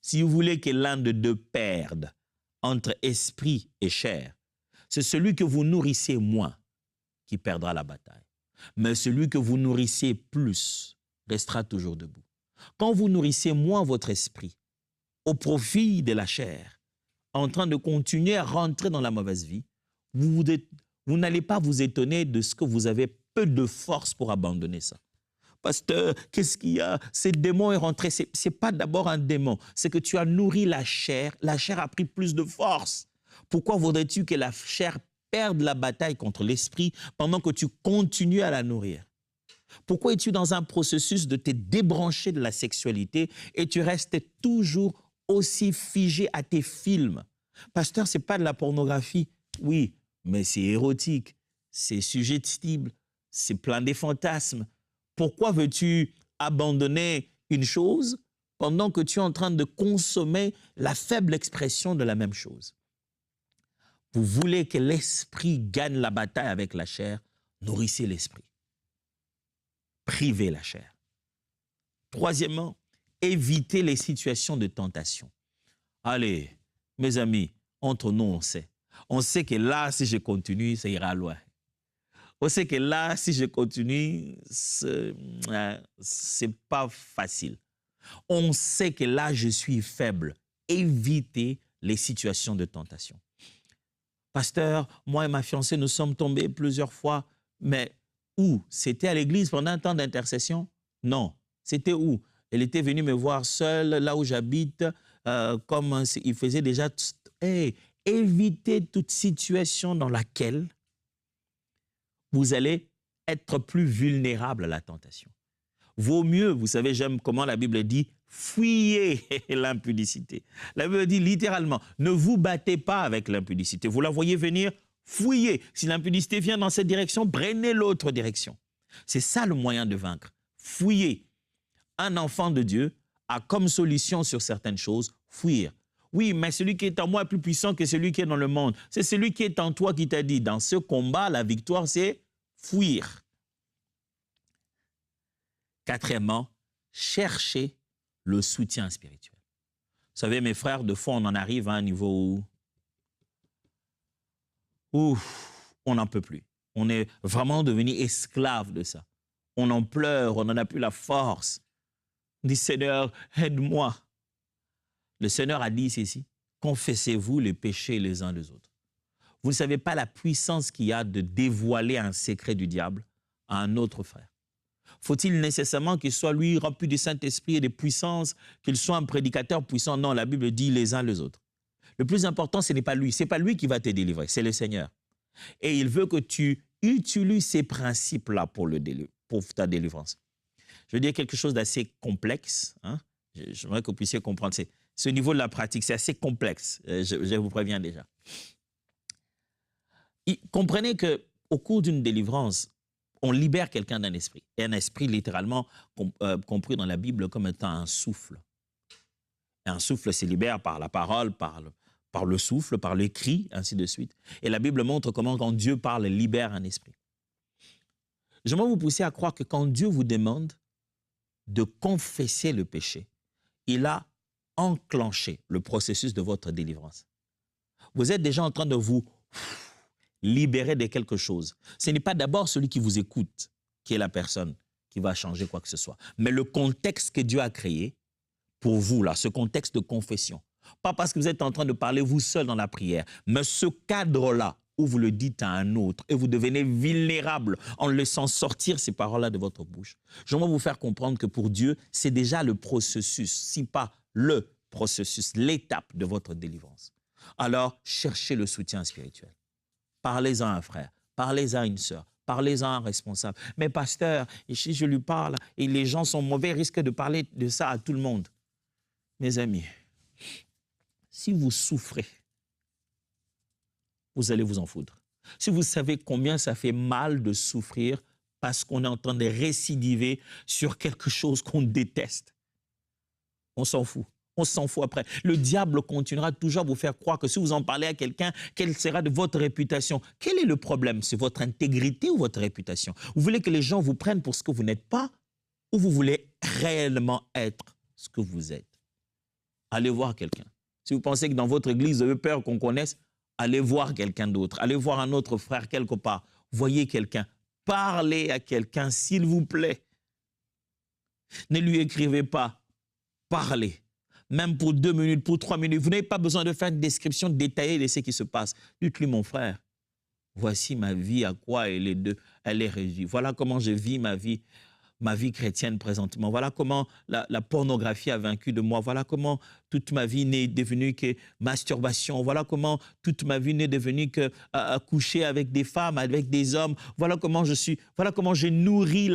Si vous voulez que l'un de deux perde entre esprit et chair, c'est celui que vous nourrissez moins qui perdra la bataille. Mais celui que vous nourrissez plus restera toujours debout. Quand vous nourrissez moins votre esprit au profit de la chair, en train de continuer à rentrer dans la mauvaise vie, vous n'allez pas vous étonner de ce que vous avez peu de force pour abandonner ça. Pasteur, qu'est-ce qu'il y a? Ce démon est rentré. Ce n'est pas d'abord un démon, c'est que tu as nourri la chair a pris plus de force. Pourquoi voudrais-tu que la chair perde la bataille contre l'esprit pendant que tu continues à la nourrir? Pourquoi es-tu dans un processus de te débrancher de la sexualité et tu restes toujours aussi figé à tes films? Pasteur, ce n'est pas de la pornographie. Oui, mais c'est érotique, c'est suggestible, c'est plein de fantasmes. Pourquoi veux-tu abandonner une chose pendant que tu es en train de consommer la faible expression de la même chose? Vous voulez que l'esprit gagne la bataille avec la chair, nourrissez l'esprit. Privez la chair. Troisièmement, évitez les situations de tentation. Allez, mes amis, entre nous, on sait. On sait que là, si je continue, ça ira loin. On sait que là, si je continue, c'est pas facile. On sait que là, je suis faible. Évitez les situations de tentation. Pasteur, moi et ma fiancée, nous sommes tombés plusieurs fois, mais où? C'était à l'église pendant un temps d'intercession? Non. C'était où? Elle était venue me voir seule, là où j'habite, comme il faisait déjà... Hey, évitez toute situation dans laquelle vous allez être plus vulnérable à la tentation. Vaut mieux, vous savez, j'aime comment la Bible dit, fuyez l'impudicité. La Bible dit littéralement, ne vous battez pas avec l'impudicité. Vous la voyez venir, fuyez. Si l'impudicité vient dans cette direction, prenez l'autre direction. C'est ça le moyen de vaincre. Fuyez. Un enfant de Dieu a comme solution sur certaines choses, fuir. Oui, mais celui qui est en moi est plus puissant que celui qui est dans le monde. C'est celui qui est en toi qui t'a dit, dans ce combat, la victoire, c'est fuir. Quatrièmement, cherchez le soutien spirituel. Vous savez, mes frères, de fois, on en arrive à un niveau où on n'en peut plus. On est vraiment devenu esclave de ça. On en pleure, on n'en a plus la force. On dit, Seigneur, aide-moi. Le Seigneur a dit ceci, confessez-vous les péchés les uns des autres. Vous ne savez pas la puissance qu'il y a de dévoiler un secret du diable à un autre frère. Faut-il nécessairement qu'il soit, lui, rempli du Saint-Esprit et des puissances, qu'il soit un prédicateur puissant? Non, la Bible dit les uns les autres. Le plus important, ce n'est pas lui. Ce n'est pas lui qui va te délivrer, c'est le Seigneur. Et il veut que tu utilises ces principes-là pour ta délivrance. Je veux dire quelque chose d'assez complexe. Hein? J'aimerais que vous puissiez comprendre. Ce niveau de la pratique, c'est assez complexe. Je vous préviens déjà. Comprenez qu'au cours d'une délivrance, on libère quelqu'un d'un esprit. Et un esprit, littéralement, compris dans la Bible comme étant un souffle. Et un souffle se libère par la parole, par le souffle, par les cris, ainsi de suite. Et la Bible montre comment, quand Dieu parle, il libère un esprit. J'aimerais vous pousser à croire que quand Dieu vous demande de confesser le péché, il a enclenché le processus de votre délivrance. Vous êtes déjà en train de vous libérer de quelque chose. Ce n'est pas d'abord celui qui vous écoute qui est la personne qui va changer quoi que ce soit, mais le contexte que Dieu a créé pour vous, là, ce contexte de confession. Pas parce que vous êtes en train de parler vous seul dans la prière, mais ce cadre-là où vous le dites à un autre et vous devenez vulnérable en laissant sortir ces paroles-là de votre bouche. J'aimerais vous faire comprendre que pour Dieu, c'est déjà le processus, si pas le processus, l'étape de votre délivrance. Alors, cherchez le soutien spirituel. Parlez-en à un frère, parlez-en à une sœur, parlez-en à un responsable. Mais pasteur, si je lui parle et les gens sont mauvais, risquent de parler de ça à tout le monde. Mes amis, si vous souffrez, vous allez vous en foutre. Si vous savez combien ça fait mal de souffrir parce qu'on est en train de récidiver sur quelque chose qu'on déteste, on s'en fout. On s'en fout après. Le diable continuera toujours à vous faire croire que si vous en parlez à quelqu'un, quelle sera de votre réputation? Quel est le problème? C'est votre intégrité ou votre réputation? Vous voulez que les gens vous prennent pour ce que vous n'êtes pas ou vous voulez réellement être ce que vous êtes? allez voir quelqu'un. Si vous pensez que dans votre église, vous avez peur qu'on connaisse, allez voir quelqu'un d'autre. Allez voir un autre frère quelque part. Voyez quelqu'un. Parlez à quelqu'un, s'il vous plaît. Ne lui écrivez pas. Parlez. Même pour 2 minutes, pour 3 minutes. Vous n'avez pas besoin de faire une description détaillée de ce qui se passe. Dites-lui, mon frère, voici ma vie, à quoi elle est réduite. Voilà comment je vis ma vie chrétienne présentement. Voilà comment la pornographie a vaincu de moi. Voilà comment toute ma vie n'est devenue que masturbation. Voilà comment toute ma vie n'est devenue que coucher avec des femmes, avec des hommes. Voilà comment je nourris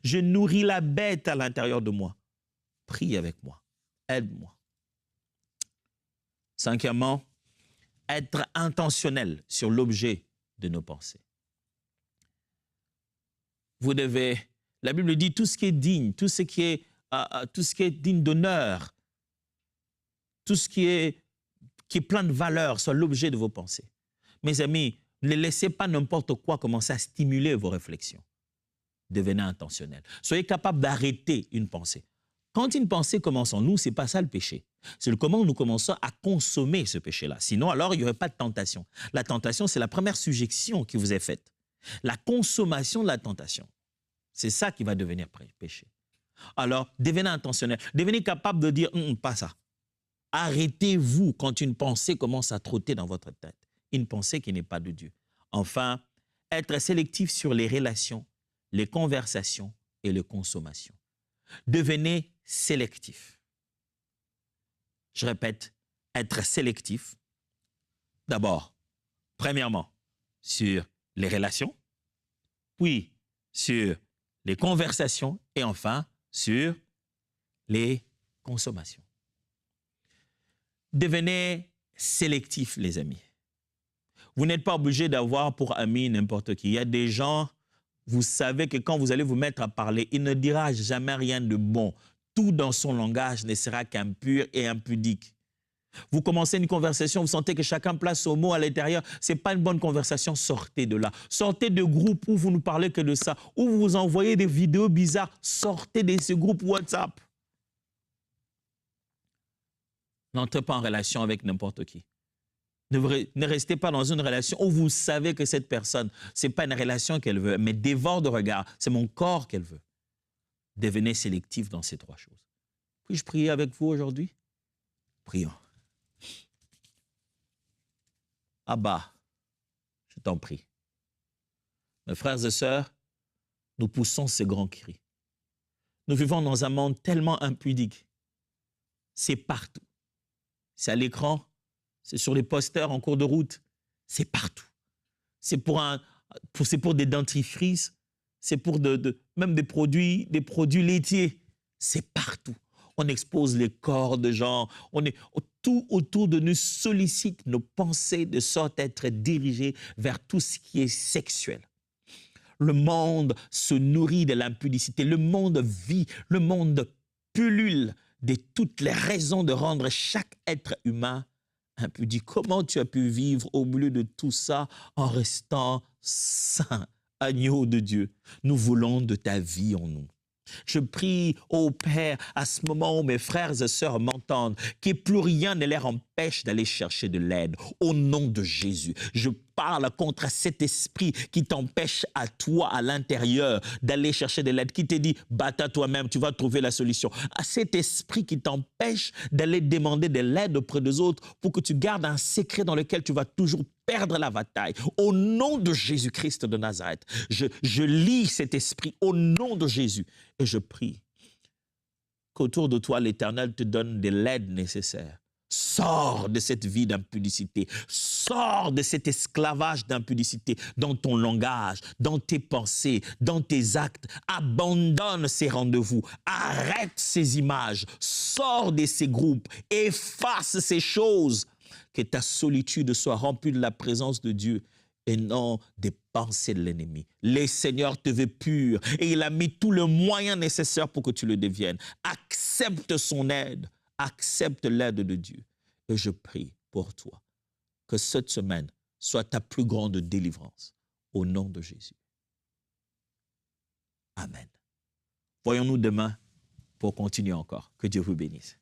je nourris la bête à l'intérieur de moi. Prie avec moi. Aide-moi. 5e, être intentionnel sur l'objet de nos pensées. Vous devez, la Bible dit tout ce qui est digne, tout ce qui est digne d'honneur, tout ce qui est plein de valeur soit l'objet de vos pensées. Mes amis, ne laissez pas n'importe quoi commencer à stimuler vos réflexions. Devenez intentionnel. Soyez capable d'arrêter une pensée. Quand une pensée commence en nous, ce n'est pas ça le péché. C'est le comment nous commençons à consommer ce péché-là. Sinon, alors, il n'y aurait pas de tentation. La tentation, c'est la première suggestion qui vous est faite. La consommation de la tentation, c'est ça qui va devenir péché. Alors, devenez intentionnel. Devenez capable de dire, pas ça. Arrêtez-vous quand une pensée commence à trotter dans votre tête. Une pensée qui n'est pas de Dieu. Enfin, être sélectif sur les relations, les conversations et les consommations. Devenez sélectif. Je répète, être sélectif. D'abord, premièrement, sur les relations, puis sur les conversations et enfin sur les consommations. Devenez sélectif, les amis. Vous n'êtes pas obligé d'avoir pour ami n'importe qui. Il y a des gens, vous savez que quand vous allez vous mettre à parler, il ne dira jamais rien de bon. Tout dans son langage ne sera qu'impur et impudique. Vous commencez une conversation, vous sentez que chacun place son mot à l'intérieur. Ce n'est pas une bonne conversation, sortez de là. Sortez de groupes où vous ne parlez que de ça, où vous vous envoyez des vidéos bizarres. Sortez de ce groupe WhatsApp. N'entrez pas en relation avec n'importe qui. Ne restez pas dans une relation où vous savez que cette personne, ce n'est pas une relation qu'elle veut, mais dévore de regard. C'est mon corps qu'elle veut. Devenez sélectif dans ces 3 choses. Puis-je prier avec vous aujourd'hui? Prions. Abba, je t'en prie. Mes frères et sœurs, nous poussons ce grand cri. Nous vivons dans un monde tellement impudique. C'est partout. C'est à l'écran, c'est sur les posters en cours de route, c'est partout. C'est pour des dentifrices, c'est pour même des produits laitiers. C'est partout. On expose les corps de gens, tout autour de nous sollicite nos pensées de sorte à être dirigées vers tout ce qui est sexuel. Le monde se nourrit de l'impudicité, le monde vit, le monde pullule de toutes les raisons de rendre chaque être humain impudique. Comment tu as pu vivre au milieu de tout ça en restant saint, agneau de Dieu? Nous voulons de ta vie en nous. Je prie, ô Père, à ce moment où mes frères et sœurs m'entendent, que plus rien ne les empêche d'aller chercher de l'aide. Au nom de Jésus, je parle contre cet esprit qui t'empêche à toi, à l'intérieur, d'aller chercher de l'aide, qui te dit, bats-toi toi-même, tu vas trouver la solution. À cet esprit qui t'empêche d'aller demander de l'aide auprès des autres pour que tu gardes un secret dans lequel tu vas toujours perdre la bataille. Au nom de Jésus-Christ de Nazareth, je lis cet esprit au nom de Jésus et je prie qu'autour de toi, l'Éternel te donne de l'aide nécessaire. Sors de cette vie d'impudicité, sors de cet esclavage d'impudicité dans ton langage, dans tes pensées, dans tes actes. Abandonne ces rendez-vous, arrête ces images, sors de ces groupes, efface ces choses. Que ta solitude soit remplie de la présence de Dieu et non des pensées de l'ennemi. Le Seigneur te veut pur et il a mis tous les moyens nécessaires pour que tu le deviennes. Accepte son aide, accepte l'aide de Dieu. Et je prie pour toi que cette semaine soit ta plus grande délivrance au nom de Jésus. Amen. Voyons-nous demain pour continuer encore. Que Dieu vous bénisse.